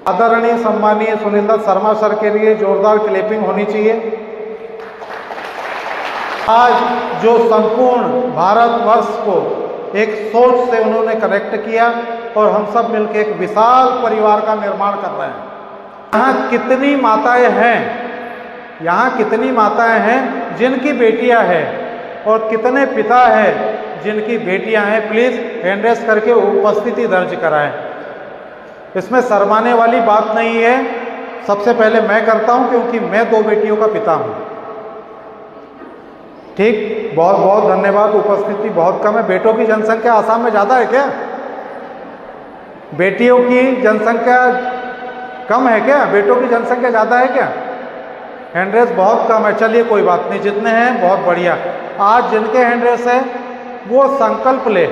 आदरणीय सम्मानीय सुनील दत्त शर्मा सर के लिए जोरदार क्लैपिंग होनी चाहिए। आज जो संपूर्ण भारतवर्ष को एक सोच से उन्होंने कनेक्ट किया और हम सब मिलकर एक विशाल परिवार का निर्माण कर रहे हैं। यहाँ कितनी माताएं हैं, यहाँ कितनी माताएं हैं जिनकी बेटियां हैं और कितने पिता हैं जिनकी बेटियां हैं। प्लीज़ हैंड रेस करके उपस्थिति दर्ज कराएं। इसमें शर्माने वाली बात नहीं है। सबसे पहले मैं करता हूं क्योंकि मैं 2 बेटियों का पिता हूं। ठीक, बहुत बहुत धन्यवाद। उपस्थिति बहुत कम है। बेटों की जनसंख्या आसाम में ज़्यादा है क्या? बेटियों की जनसंख्या कम है क्या? बेटों की जनसंख्या ज़्यादा है क्या? हैंड रेस बहुत कम है। चलिए कोई बात नहीं, जितने हैं बहुत बढ़िया। आज जिनके हैंड रेस है वो संकल्प ले,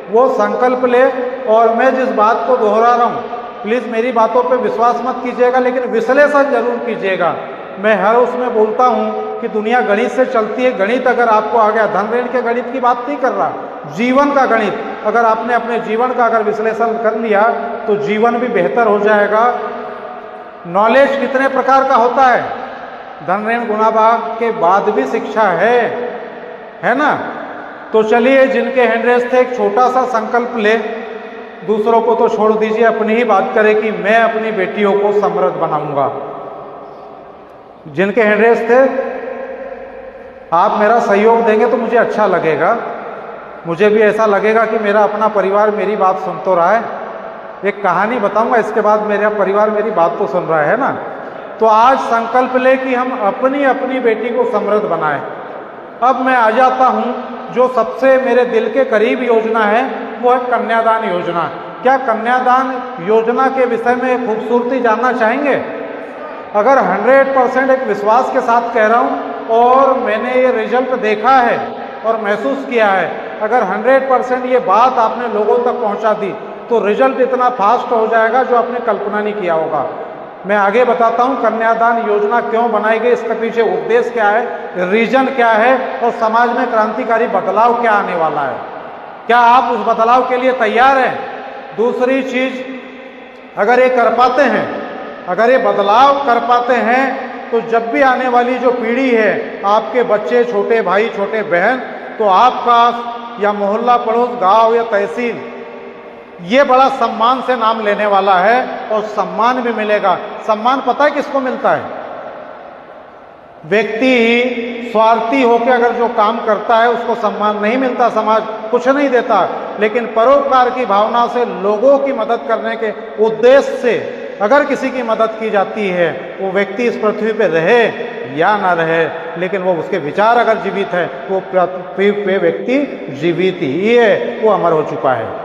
वो संकल्प ले। और मैं जिस बात को दोहरा रहा हूँ, प्लीज़ मेरी बातों पे विश्वास मत कीजिएगा, लेकिन विश्लेषण जरूर कीजिएगा। मैं हर उसमें बोलता हूँ कि दुनिया गणित से चलती है। गणित अगर आपको आ गया, धन ऋण के गणित की बात नहीं कर रहा, जीवन का गणित अगर आपने अपने जीवन का अगर विश्लेषण कर लिया तो जीवन भी बेहतर हो जाएगा। नॉलेज कितने प्रकार का होता है? धन ऋण गुणा भाग के बाद भी शिक्षा है ना? तो चलिए, जिनके हैंड रेस थे एक छोटा सा संकल्प ले। दूसरों को तो छोड़ दीजिए, अपनी ही बात करें कि मैं अपनी बेटियों को समृद्ध बनाऊंगा। जिनके हैंड रेस थे, आप मेरा सहयोग देंगे तो मुझे अच्छा लगेगा। मुझे भी ऐसा लगेगा कि मेरा अपना परिवार मेरी बात सुन तो रहा है। एक कहानी बताऊंगा, इसके बाद मेरा परिवार मेरी बात तो सुन रहा है ना। तो आज संकल्प ले कि हम अपनी अपनी बेटी को समृद्ध बनाएं। अब मैं आ जाता हूं, जो सबसे मेरे दिल के करीब योजना है वो है कन्यादान योजना। क्या कन्यादान योजना के विषय में खूबसूरती जानना चाहेंगे? अगर 100% एक विश्वास के साथ कह रहा हूं और मैंने ये रिजल्ट देखा है और महसूस किया है, अगर 100% ये बात आपने लोगों तक पहुंचा दी तो रिजल्ट इतना फास्ट हो जाएगा जो आपने कल्पना नहीं किया होगा। मैं आगे बताता हूं कन्यादान योजना क्यों बनाई गई, इसके पीछे उद्देश्य क्या है, रीजन क्या है और समाज में क्रांतिकारी बदलाव क्या आने वाला है। क्या आप उस बदलाव के लिए तैयार हैं? दूसरी चीज, अगर ये कर पाते हैं, अगर ये बदलाव कर पाते हैं तो जब भी आने वाली जो पीढ़ी है, आपके बच्चे, छोटे भाई, छोटे बहन, तो आपका या मोहल्ला, पड़ोस, गांव या तहसील ये बड़ा सम्मान से नाम लेने वाला है और सम्मान भी मिलेगा। सम्मान पता है किसको मिलता है? व्यक्ति स्वार्थी होकर अगर जो काम करता है उसको सम्मान नहीं मिलता, समाज कुछ नहीं देता। लेकिन परोपकार की भावना से, लोगों की मदद करने के उद्देश्य से अगर किसी की मदद की जाती है, वो व्यक्ति इस पृथ्वी पे रहे या ना रहे, लेकिन वो उसके विचार अगर जीवित है, वो पृथ्वी पे व्यक्ति जीवित ही है, वो अमर हो चुका है।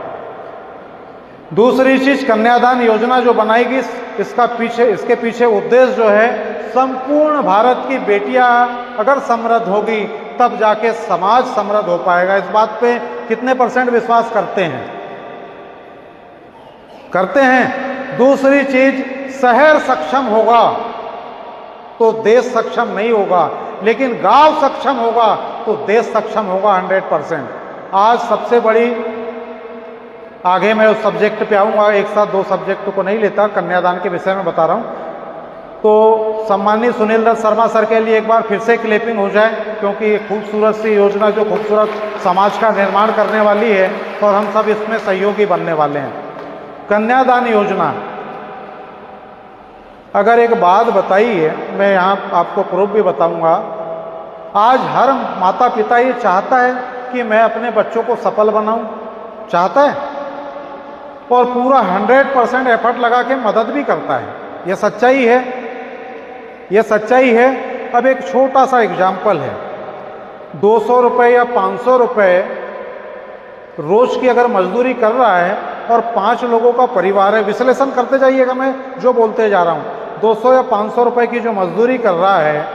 दूसरी चीज, कन्यादान योजना जो बनाएगी, इसके पीछे उद्देश्य जो है, संपूर्ण भारत की बेटियां अगर समृद्ध होगी तब जाके समाज समृद्ध हो पाएगा। इस बात पे कितने % विश्वास करते हैं? करते हैं। दूसरी चीज, शहर सक्षम होगा तो देश सक्षम नहीं होगा, लेकिन गांव सक्षम होगा तो देश सक्षम होगा 100%। आज सबसे बड़ी, आगे मैं उस सब्जेक्ट पे आऊँगा, एक साथ 2 सब्जेक्ट को नहीं लेता, कन्यादान के विषय में बता रहा हूँ। तो सम्मानित सुनील दत्त शर्मा सर के लिए एक बार फिर से क्लैपिंग हो जाए, क्योंकि ये खूबसूरत सी योजना जो खूबसूरत समाज का निर्माण करने वाली है और हम सब इसमें सहयोगी बनने वाले हैं। कन्यादान योजना, अगर एक बात बताई है, मैं यहाँ आपको प्रूफ भी बताऊँगा। आज हर माता पिता ये चाहता है कि मैं अपने बच्चों को सफल बनाऊँ, चाहता है और पूरा 100% एफर्ट लगा के मदद भी करता है। यह सच्चाई है, यह सच्चाई है। अब एक छोटा सा एग्जाम्पल है, 200 रुपये या 500 रुपये रोज की अगर मजदूरी कर रहा है और 5 लोगों का परिवार है, विश्लेषण करते जाइएगा, मैं जो बोलते जा रहा हूँ, 200 या 500 रुपये की जो मजदूरी कर रहा है,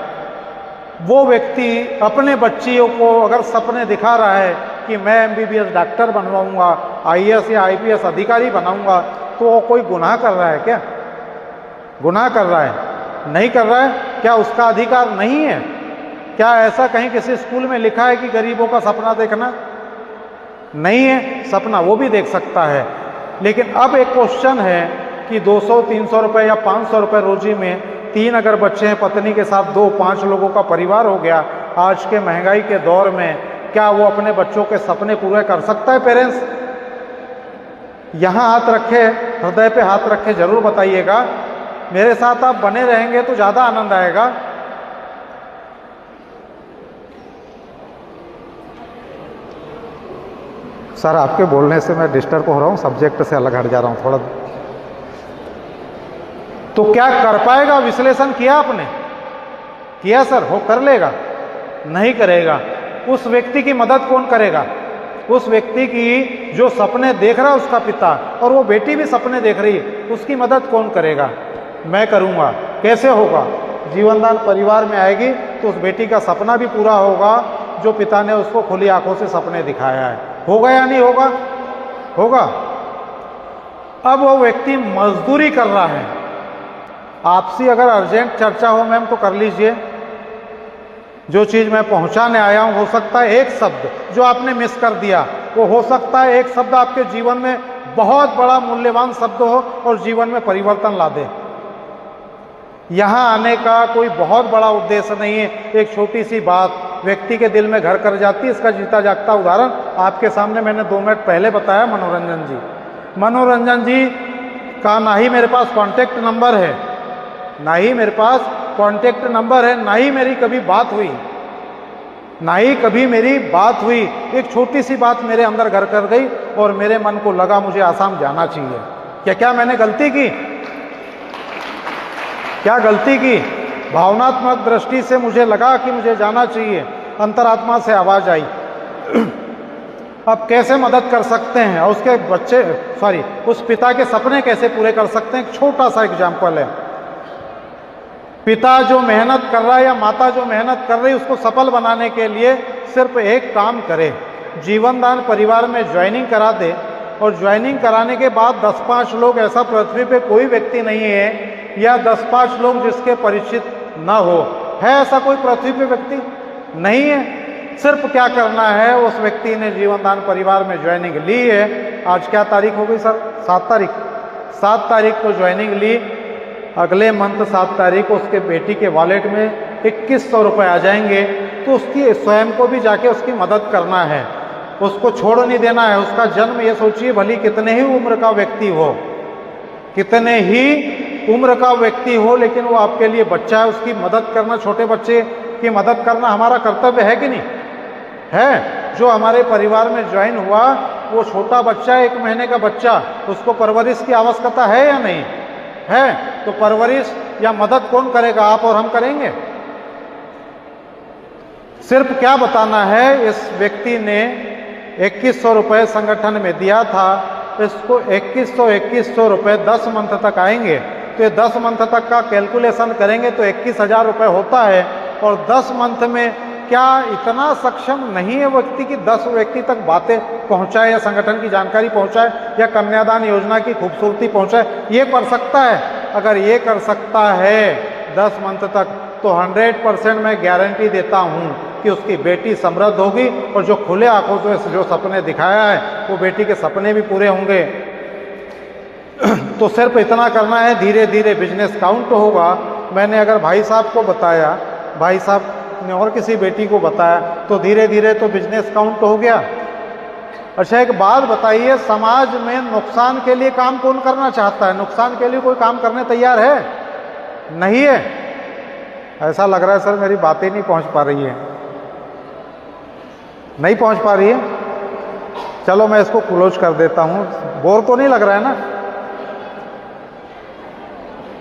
वो व्यक्ति अपने बच्चियों को अगर सपने दिखा रहा है कि मैं MBBS डॉक्टर बनवाऊंगा, IAS या IPS अधिकारी बनाऊंगा, तो वो कोई गुनाह कर रहा है क्या? गुनाह कर रहा है? नहीं कर रहा है। क्या उसका अधिकार नहीं है? क्या ऐसा कहीं किसी स्कूल में लिखा है कि गरीबों का सपना देखना? नहीं है, सपना वो भी देख सकता है। लेकिन अब एक क्वेश्चन है कि 200-300 रुपये या 500 रुपये रोजी में 3 अगर बच्चे हैं, पत्नी के साथ 2-5 लोगों का परिवार हो गया, आज के महंगाई के दौर में क्या वो अपने बच्चों के सपने पूरे कर सकता है पेरेंट्स? यहाँ हाथ रखे, हृदय पे हाथ रखे जरूर बताइएगा। मेरे साथ आप बने रहेंगे तो ज़्यादा आनंद आएगा। सर आपके बोलने से मैं डिस्टर्ब हो रहा हूँ, सब्जेक्ट से अलग हट जा रहा हूँ थोड़ा। तो क्या कर पाएगा? विश्लेषण किया आपने? किया सर? हो कर लेगा? नहीं करेगा। उस व्यक्ति की मदद कौन करेगा? उस व्यक्ति की जो सपने देख रहा है उसका पिता, और वो बेटी भी सपने देख रही है, उसकी मदद कौन करेगा? मैं करूँगा। कैसे होगा? जीवनदान परिवार में आएगी तो उस बेटी का सपना भी पूरा होगा जो पिता ने उसको खुली आंखों से सपने दिखाया है। होगा या नहीं होगा? होगा। अब वो व्यक्ति मजदूरी कर रहा है, आपसी अगर अर्जेंट चर्चा हो मैम तो कर लीजिए। जो चीज़ मैं पहुंचाने आया हूं, हो सकता है एक शब्द जो आपने मिस कर दिया, वो हो सकता है एक शब्द आपके जीवन में बहुत बड़ा मूल्यवान शब्द हो और जीवन में परिवर्तन ला दे। यहाँ आने का कोई बहुत बड़ा उद्देश्य नहीं है, एक छोटी सी बात व्यक्ति के दिल में घर कर जाती है। इसका जीता जागता उदाहरण आपके सामने मैंने 2 मिनट पहले बताया। मनोरंजन जी का ना ही मेरे पास कांटेक्ट नंबर है, ना ही मेरे पास कांटेक्ट नंबर है, ना ही मेरी कभी बात हुई, ना ही कभी मेरी बात हुई। एक छोटी सी बात मेरे अंदर घर कर गई और मेरे मन को लगा मुझे आसाम जाना चाहिए। क्या मैंने गलती की? क्या गलती की? भावनात्मक दृष्टि से मुझे लगा कि मुझे जाना चाहिए, अंतरात्मा से आवाज आई। अब कैसे मदद कर सकते हैं और उसके बच्चे उस पिता के सपने कैसे पूरे कर सकते हैं? एक छोटा सा एग्जाम्पल है। पिता जो मेहनत कर रहा है या माता जो मेहनत कर रही है, उसको सफल बनाने के लिए सिर्फ एक काम करे, जीवनदान परिवार में ज्वाइनिंग करा दे। और ज्वाइनिंग कराने के बाद 10-5 लोग, ऐसा पृथ्वी पे कोई व्यक्ति नहीं है या 10-5 लोग जिसके परिचित ना हो, है ऐसा कोई पृथ्वी पे व्यक्ति? नहीं है। सिर्फ क्या करना है, उस व्यक्ति ने जीवनदान परिवार में ज्वाइनिंग ली है। आज क्या तारीख हो गई सर? 7 तारीख। 7 तारीख को ज्वाइनिंग ली, अगले मंथ 7 तारीख को उसके बेटी के वॉलेट में 2100 रुपये आ जाएंगे। तो उसकी स्वयं को भी जाके उसकी मदद करना है, उसको छोड़ नहीं देना है। उसका जन्म, ये सोचिए, भली कितने ही उम्र का व्यक्ति हो, कितने ही उम्र का व्यक्ति हो, लेकिन वो आपके लिए बच्चा है। उसकी मदद करना, छोटे बच्चे की मदद करना हमारा कर्तव्य है कि नहीं है? जो हमारे परिवार में ज्वाइन हुआ वो छोटा बच्चा, 1 महीने का बच्चा, उसको परवरिश की आवश्यकता है या नहीं है? तो परवरिश या मदद कौन करेगा? आप और हम करेंगे। सिर्फ क्या बताना है, इस व्यक्ति ने 2100 रुपये संगठन में दिया था, इसको 2100 रुपये 10 मंथ तक आएंगे। तो ये 10 मंथ तक का कैलकुलेशन करेंगे तो 21,000 रुपये होता है। और 10 मंथ में क्या इतना सक्षम नहीं है व्यक्ति कि 10 व्यक्ति तक बातें पहुंचाए या संगठन की जानकारी पहुंचाए या कन्यादान योजना की खूबसूरती पहुंचाए? ये कर सकता है। अगर ये कर सकता है 10 मंथ तक, तो 100% मैं गारंटी देता हूं कि उसकी बेटी समृद्ध होगी और जो खुले आंखों से जो सपने दिखाया है वो बेटी के सपने भी पूरे होंगे। तो सिर्फ इतना करना है, धीरे धीरे बिजनेस काउंट होगा। मैंने अगर भाई साहब को बताया, भाई साहब ने और किसी बेटी को बताया, तो धीरे धीरे तो बिजनेस काउंट हो गया। अच्छा एक बात बताइए, समाज में नुकसान के लिए काम कौन करना चाहता है? नुकसान के लिए कोई काम करने तैयार है? नहीं है। ऐसा लग रहा है सर मेरी बातें नहीं पहुंच पा रही है, नहीं पहुंच पा रही है। चलो मैं इसको क्लोज कर देता हूं, बोर तो नहीं लग रहा है ना?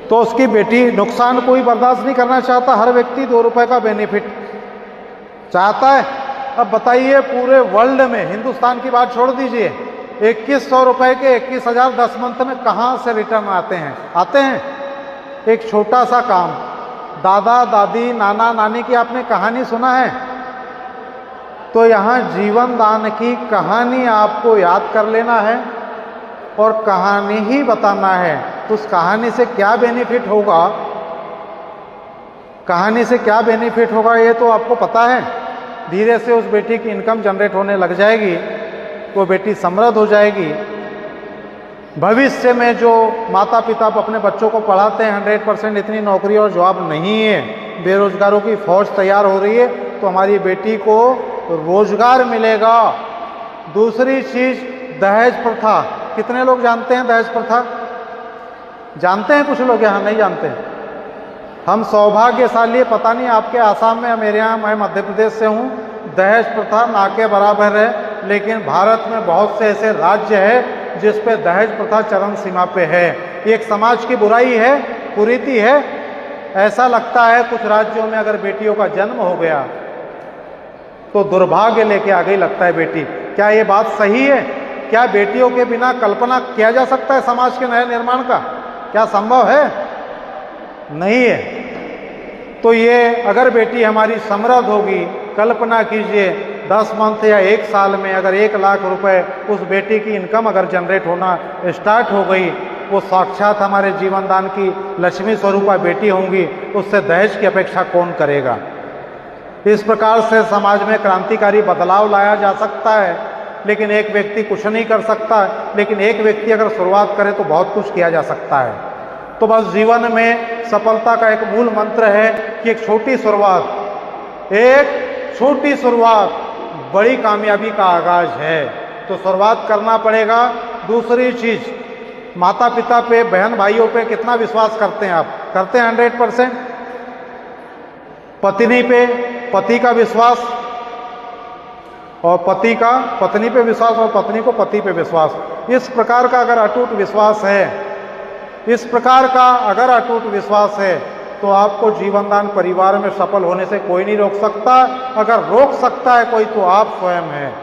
तो उसकी बेटी, नुकसान कोई बर्दाश्त नहीं करना चाहता। हर व्यक्ति 2 रुपए का बेनिफिट चाहता है। अब बताइए पूरे वर्ल्ड में, हिंदुस्तान की बात छोड़ दीजिए, 2100 रुपए के 21,000 10 मंथ में कहाँ से रिटर्न आते हैं? आते हैं। एक छोटा सा काम, दादा दादी नाना नानी की आपने कहानी सुना है? तो यहाँ जीवन दान की कहानी आपको याद कर लेना है और कहानी ही बताना है। उस कहानी से क्या बेनिफिट होगा, कहानी से क्या बेनिफिट होगा ये तो आपको पता है। धीरे से उस बेटी की इनकम जनरेट होने लग जाएगी, वो बेटी समृद्ध हो जाएगी। भविष्य में जो माता पिता अपने बच्चों को पढ़ाते हैं 100% इतनी नौकरी और जॉब नहीं है, बेरोजगारों की फौज तैयार हो रही है, तो हमारी बेटी को रोजगार मिलेगा। दूसरी चीज दहेज प्रथा, कितने लोग जानते हैं दहेज प्रथा? जानते हैं कुछ लोग, यहाँ नहीं जानते हैं। हम सौभाग्यशाली, पता नहीं आपके आसाम में या मेरे यहाँ, मैं मध्य प्रदेश से हूँ, दहेज प्रथा ना के बराबर है, लेकिन भारत में बहुत से ऐसे राज्य है जिस पे दहेज प्रथा चरम सीमा पे है। ये एक समाज की बुराई है, कुरीति है। ऐसा लगता है कुछ राज्यों में अगर बेटियों का जन्म हो गया तो दुर्भाग्य लेके आ गई लगता है बेटी। क्या ये बात सही है? क्या बेटियों के बिना कल्पना किया जा सकता है समाज के नए निर्माण का? क्या संभव है? नहीं है। तो ये अगर बेटी हमारी समृद्ध होगी, कल्पना कीजिए 10 मंथ या 1 साल में अगर 1 लाख रुपए उस बेटी की इनकम अगर जनरेट होना स्टार्ट हो गई, वो साक्षात हमारे जीवन दान की लक्ष्मी स्वरूपा बेटी होंगी, उससे दहेज की अपेक्षा कौन करेगा? इस प्रकार से समाज में क्रांतिकारी बदलाव लाया जा सकता है, लेकिन एक व्यक्ति कुछ नहीं कर सकता, लेकिन एक व्यक्ति अगर शुरुआत करे तो बहुत कुछ किया जा सकता है। तो बस जीवन में सफलता का एक मूल मंत्र है कि एक छोटी शुरुआत बड़ी कामयाबी का आगाज है। तो शुरुआत करना पड़ेगा। दूसरी चीज, माता पिता पे, बहन भाइयों पे कितना विश्वास करते हैं आप? करते हैं 100%। पत्नी पे पति का विश्वास, और पति का पत्नी पे विश्वास, और पत्नी को पति पे विश्वास। इस प्रकार का अगर अटूट विश्वास है, इस प्रकार का अगर अटूट विश्वास है, तो आपको जीवनदान परिवार में सफल होने से कोई नहीं रोक सकता। अगर रोक सकता है कोई तो आप स्वयं हैं।